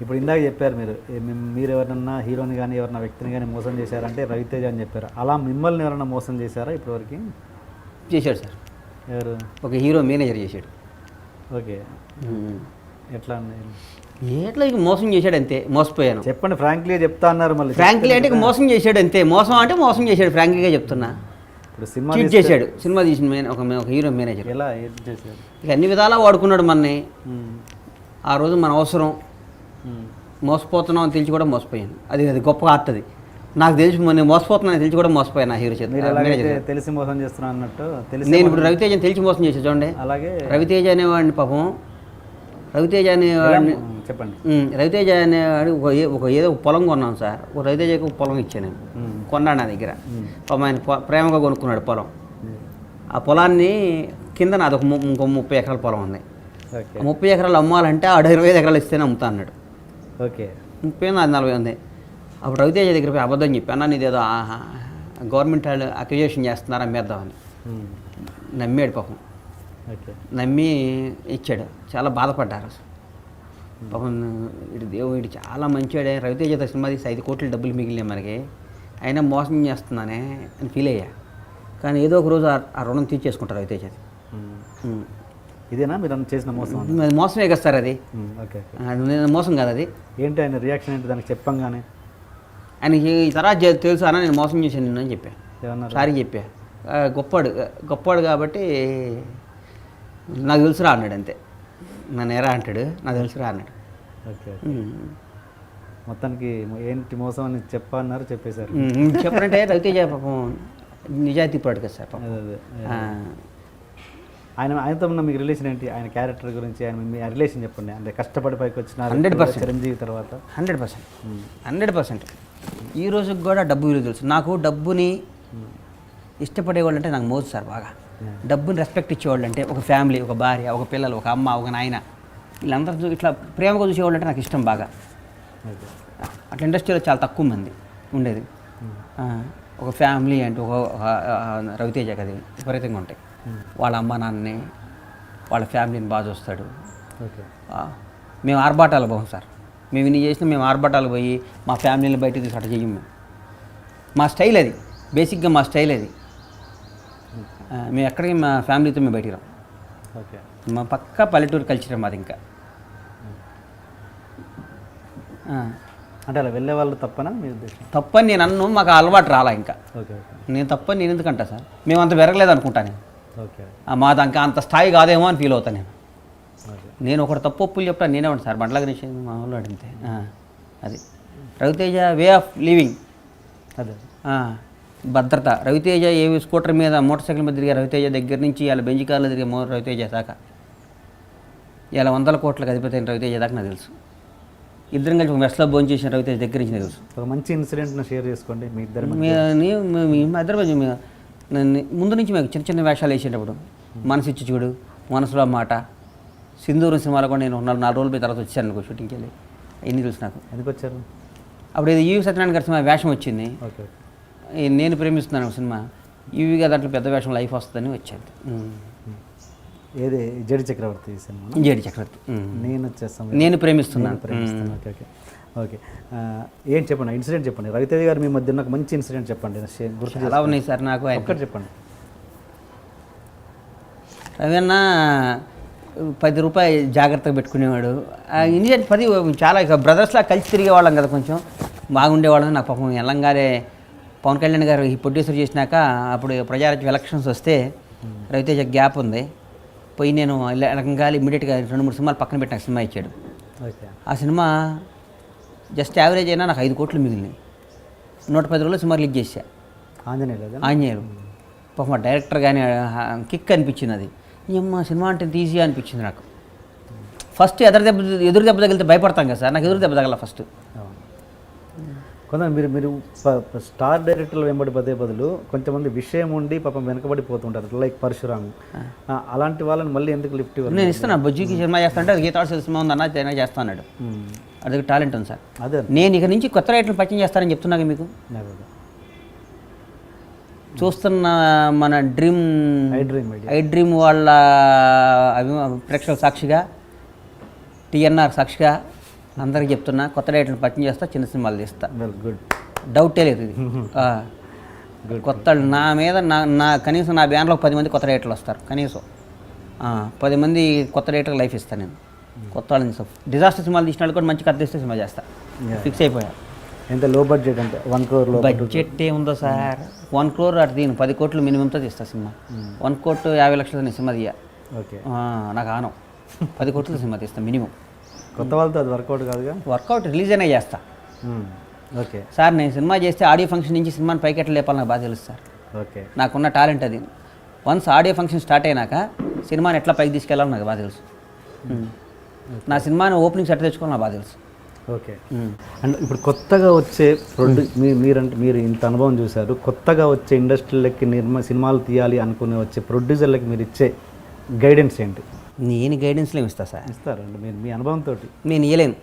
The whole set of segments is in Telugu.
ఇప్పుడు ఇందాక చెప్పారు మీరు ఎవరన్నా హీరోని కానీ ఎవరన్నా వ్యక్తిని కానీ మోసం చేశారంటే రవితేజ అని చెప్పారు. అలా మిమ్మల్ని ఎవరన్నా మోసం చేశారా ఇప్పటివరకు? చేశాడు సార్. ఎవరు? ఒక హీరో మేనేజర్ చేశాడు. ఓకే, ఎట్లా అండి? ఎట్లా ఇక మోసం చేశాడు అంతే, మోసపోయాను. చెప్పండి, ఫ్రాంక్లీ చెప్తా అన్నారు. మళ్ళీ ఫ్రాంక్లీ అంటే ఇక మోసం చేశాడు అంతే, మోసం అంటే మోసం చేశాడు, ఫ్రాంక్లీగా చెప్తున్నా. ఇప్పుడు సినిమా చీట్ చేశాడు. సినిమా తీసిన ఒక హీరో మేనేజర్. ఎలా ఏం చేశాడు? ఇక అన్ని విధాలా వాడుకున్నాడు మనని. ఆ రోజు మన అవసరం, మోసపోతున్నాం అని తెలిసి కూడా మోసపోయాను. అది గొప్ప ఆర్ట్. అది నాకు తెలిసి నేను మోసపోతున్నాను తెలిసి కూడా మోసపోయాను ఆ హీరో చేత. తెలిసి మోసం చేస్తున్నా అన్నట్టు తెలిసి నేను ఇప్పుడు రవితేజని తెలిసి మోసం చేసా చూడండి. అలాగే రవితేజ అనేవాడిని పాపం, రవితేజ అనేవాడిని చెప్పండి. రవితేజ అనేవాడు ఏదో పొలం కొన్నాను సార్. ఒక రవితేజకి ఒక పొలం ఇచ్చాను నేను, కొన్నాడు నా దగ్గర. పాపం ఆయన ప్రేమగా కొనుక్కున్నాడు పొలం. ఆ పొలాన్ని కింద నాది ఇంకో 30 ఎకరాల పొలం ఉంది. 30 ఎకరాలు అమ్మాలంటే 25 ఎకరాలు ఇస్తేనే అమ్ముతా అన్నాడు. ఓకే, 30 నాది 40 ఉంది. అప్పుడు రవితేజ దగ్గర పోయి అబద్ధం చెప్పి, అన్న నీదేదో గవర్నమెంట్ వాళ్ళు అక్విజిషన్ చేస్తున్నారు అమ్మేద్దామని. నమ్మాడు పాపం. నమ్మి ఇచ్చాడు. చాలా బాధపడ్డారు పాపం. దేవుడు చాలా మంచివాడే. రవితేజ సినిమా తీసి 5 కోట్ల డబ్బులు మిగిలినాయి మనకి, అయినా మోసం చేస్తున్నానే అని ఫీల్ అయ్యా. కానీ ఏదో ఒక రోజు ఆ రుణం తీర్చేసుకుంటారు రవితేజ. ఇదేనా మీరు చేసిన మోసం? అది మోసమే కదా సార్. అది మోసం కాదు. అది ఏంటి ఆయన రియాక్షన్ ఏంటి దానికి చెప్పంగానే? ఆయనకి ఈ తర్వాత తెలుసు అన్న నేను మోసం చేశాను నిన్ను అని చెప్పా. సారీ చెప్పా. గొప్పవాడు కాబట్టి నాకు తెలుసురా అన్నాడు అంతే. నన్ను ఎరా అంటాడు, నాకు తెలుసురా అన్నాడు. ఓకే, మొత్తానికి ఏంటి మోసం అని చెప్పన్నారు, చెప్పేశారు. చెప్పనంటే రవితేజ పాపం నిజాయితీ పడు కదా సార్ పాపం. ఆయనతో ఉన్న మీకు రిలేషన్ ఏంటి? ఆయన క్యారెక్టర్ గురించి ఆయన మీ రిలేషన్ చెప్పండి. అంటే కష్టపడి పైకి వచ్చిన 100% చిరంజీవి తర్వాత 100% ఈ రోజుకి కూడా డబ్బు విలువ తెలుసు నాకు. డబ్బుని ఇష్టపడేవాళ్ళు అంటే నాకు మోజు సార్ బాగా. డబ్బుని రెస్పెక్ట్ ఇచ్చేవాళ్ళు అంటే ఒక ఫ్యామిలీ, ఒక భార్య, ఒక పిల్లలు, ఒక అమ్మ, ఒక నాయన, వీళ్ళందరూ ఇట్లా ప్రేమగా చూసేవాళ్ళు అంటే నాకు ఇష్టం బాగా. అట్లా ఇండస్ట్రీలో చాలా తక్కువ మంది ఉండేది. ఒక ఫ్యామిలీ అంటే ఒక రవితేజ కదా విపరీతంగా ఉంటాయి. వాళ్ళ అమ్మ నాన్నని, వాళ్ళ ఫ్యామిలీని బాగా చూస్తాడు. మేము ఆర్భాటాలు పోం సార్. మేము ఇన్ని చేసినా మేము ఆర్భాటాలు పోయి మా ఫ్యామిలీని బయటకు తీసి అట్లా చెయ్యం. మా స్టైల్ అది, బేసిక్గా మా స్టైల్ అది. మేము ఎక్కడికి మా ఫ్యామిలీతో మేము బయటికి రాం. మా పక్క పల్లెటూరు కల్చర్ మాది. ఇంకా అంటే అలా వెళ్ళే వాళ్ళు తప్పనా మీ ఉద్దేశం? తప్పని నేను అన్ను, మాకు అలవాటు రాలా. ఇంకా నేను తప్పని నేను ఎందుకంటా సార్, మేము అంత పెరగలేదు అనుకుంటాను. మాది ఇంకా అంత స్థాయి కాదేమో అని ఫీల్ అవుతాను నేను ఒకటి తప్పు ఒప్పులు చెప్తాను నేనే ఉంటాను సార్. బండ్ల గణేష్ మా వాళ్ళు అడిగితే అది రవితేజ వే ఆఫ్ లివింగ్. అదే భద్రత. రవితేజ ఏ స్కూటర్ మీద మోటార్ సైకిల్ మీద తిరిగే రవితేజ దగ్గర నుంచి ఇలా బెంజి కార్లో తిరిగే రవితేజ దాకా, ఇలా 100 కోట్లకు అధిపతి అయిన రవితేజ దాకా నాకు తెలుసు. ఇద్దరం కలిసి ఒక మెస్లో భోజనం చేసిన రవితేజ దగ్గర నుంచి తెలుసు. ఒక మంచి ఇన్సిడెంట్ను షేర్ చేసుకోండి మీ ఇద్దరు. ముందు నుంచి మాకు చిన్న చిన్న వేషాలు వేసేటప్పుడు మనసు ఇచ్చి చూడు, మనసులో మాట, సింధూరం సినిమాలో కూడా నేను 4 రోజుల పోయి తర్వాత వచ్చాను అనుకో షూటింగ్కి వెళ్ళి. ఎన్ని తెలుసు నాకు. ఎందుకు వచ్చారు? అప్పుడు ఇది ఈవి సత్యనారాయణ గారి సినిమా వేషం వచ్చింది. నేను ప్రేమిస్తున్నాను సినిమా. ఈవిగా దాంట్లో పెద్ద వేషం లైఫ్ వస్తుందని వచ్చాను. ఏది? జడి చక్రవర్తి సినిమా. జడి చక్రవర్తి. నేను ప్రేమిస్తున్నాను. Okay okay okay. ఏం చెప్పండి, ఇన్సిడెంట్ చెప్పండి. రవితేజ గారు మీ మధ్య నాకు మంచి ఇన్సిడెంట్ చెప్పండి. గుర్తు ఎలా ఉన్నాయి సార్ నాకు? ఒక్కటి చెప్పండి. రవన్న 10 రూపాయలు జాగ్రత్తగా పెట్టుకునేవాడు. ఇన్సిడెంట్ 10 చాలా ఇక బ్రదర్స్లా కలిసి తిరిగేవాళ్ళం కదా, కొంచెం బాగుండేవాళ్ళం. నాకు పాపం ఎల్లంగానే పవన్ కళ్యాణ్ గారు ఈ ప్రొడ్యూసర్ చేసినాక అప్పుడు ప్రజారాజ్యం ఎలక్షన్స్ వస్తే రవితేజ గ్యాప్ ఉంది పోయి నేను ఎలకంగాలి ఇమీడియట్గా 2-3 సినిమాలు పక్కన పెట్టి నాకు సినిమా ఇచ్చాడు. ఆ సినిమా జస్ట్ యావరేజ్ అయినా నాకు 5 కోట్లు మిగిలినాయి. 110 రోజులు సినిమా రిలీజ్ చేశా. ఆంజనేయులు. పాపం మా డైరెక్టర్ కానీ కిక్ అనిపించింది. అది ఏమ్మా సినిమా అంటే ఈజీ అనిపించింది నాకు. ఫస్ట్ ఎదురు దెబ్బ తగిలితే భయపడతాం కదా సార్, నాకు ఎదురు దెబ్బ తగల ఫస్ట్. కొంత మీరు స్టార్ డైరెక్టర్లు వెంబడి పదే బదులు కొంతమంది విషయం ఉండి పాపం వెనకబడిపోతుంటారు, లైక్ పరశురాము. అలాంటి వాళ్ళని మళ్ళీ ఎందుకు లిఫ్ట్ ఇవ్వాలి? నేను ఇస్తాను. బొజ్జుకి సినిమా చేస్తానంటే అది గీతాడు సినిమా ఉంది అన్న చేస్తాడు. అది టాలెంట్ ఉంది సార్. అదే నేను ఇక నుంచి కొత్త రైటర్లు పరిచయం చేస్తానని చెప్తున్నాను మీకు. చూస్తున్న మన ఐ డ్రీమ్ వాళ్ళ ప్రేక్షకుల సాక్షిగా, టీఎన్ఆర్ సాక్షిగా, అందరికి చెప్తున్నా, కొత్త డైరెక్టర్ని పరిచయం చేస్తా, చిన్న సినిమాలు తీస్తా, వెల్ గుడ్. డౌటే లేదు ఇది. కొత్త నా మీద నా కనీసం నా బ్యాన్లో 10 మంది కొత్త డైరెక్టర్లు వస్తారు కనీసం. 10 మంది కొత్త డైరెక్టర్కి లైఫ్ ఇస్తాను నేను. కొత్త వాళ్ళని డిజాస్టర్ సినిమాలు తీసిన వాళ్ళు కూడా మంచి కథ తీస్తే సినిమా చేస్తా. ఫిక్స్ అయిపోయా. ఎంత లో బడ్జెట్ అంటే 1 crore లో? బడ్జెట్ ఏముందో సార్, 1 crore అటు దీని 10 కోట్లు మినిమంతో తీస్తా సినిమా. 1 కోటి 50 లక్షలతో నేను సినిమా తీయ. ఓకే. నాకు ఆనం 10 కోట్లతో సినిమా తీస్తా మినిమం. కొత్త వాళ్ళతో అది వర్కౌట్ కాదుగా. వర్కౌట్ రిలీజ్ అయినా చేస్తా. ఓకే సార్ నేను సినిమా చేస్తే ఆడియో ఫంక్షన్ నుంచి సినిమాని పైకి ఎట్లా లేపాలి నాకు బాగా తెలుసు సార్. ఓకే. నాకున్న టాలెంట్ అది. వన్స్ ఆడియో ఫంక్షన్ స్టార్ట్ అయినాక సినిమాని ఎట్లా పైకి తీసుకెళ్ళాలో నాకు బాగా తెలుసు. నా సినిమాని ఓపెనింగ్ సెట్ తెచ్చుకోవాలి నాకు బాగా తెలుసు. ఓకే. అండ్ ఇప్పుడు కొత్తగా వచ్చే మీరు ఇంత అనుభవం చూశారు, కొత్తగా వచ్చే ఇండస్ట్రీలకి సినిమాలు తీయాలి అనుకునే వచ్చే ప్రొడ్యూసర్లకి మీరు ఇచ్చే గైడెన్స్ ఏంటి? నేను గైడెన్స్లో ఇస్తా సార్. ఇస్తారండి మీరు మీ అనుభవంతో? నేను ఇవ్వలేను.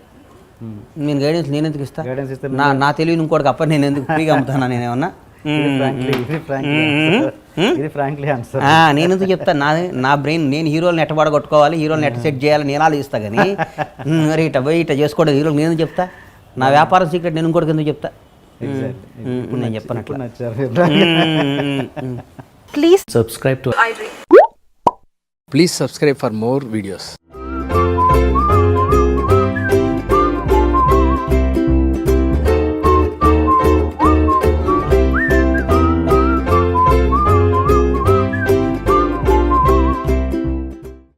నేను గైడెన్స్ నేను ఎందుకు ఇస్తా? గైడెన్స్ ఇస్తే నా తెలివి ఇంకోటికి అప్పటి నేను ఎందుకు ఫ్రీగా అమ్ముతాను? నేనేమన్నా నేను ఎందుకు చెప్తాను? నా బ్రెయిన్, నేను హీరోని ఎట్ట పడగొట్టుకోవాలి, హీరోని ఎట్ట సెట్ చేయాలి నేను ఆలోచిస్తా. కానీ మరి ఇట్ట పోయి ఇట్ట చేసుకోవడం హీరోకి నేను చెప్తా? నా వ్యాపారం సీక్రెట్ నేను ఇంకోటికి ఎందుకు చెప్తా? నేను చెప్పనట్లు. Please subscribe to iDream. Please subscribe for more videos.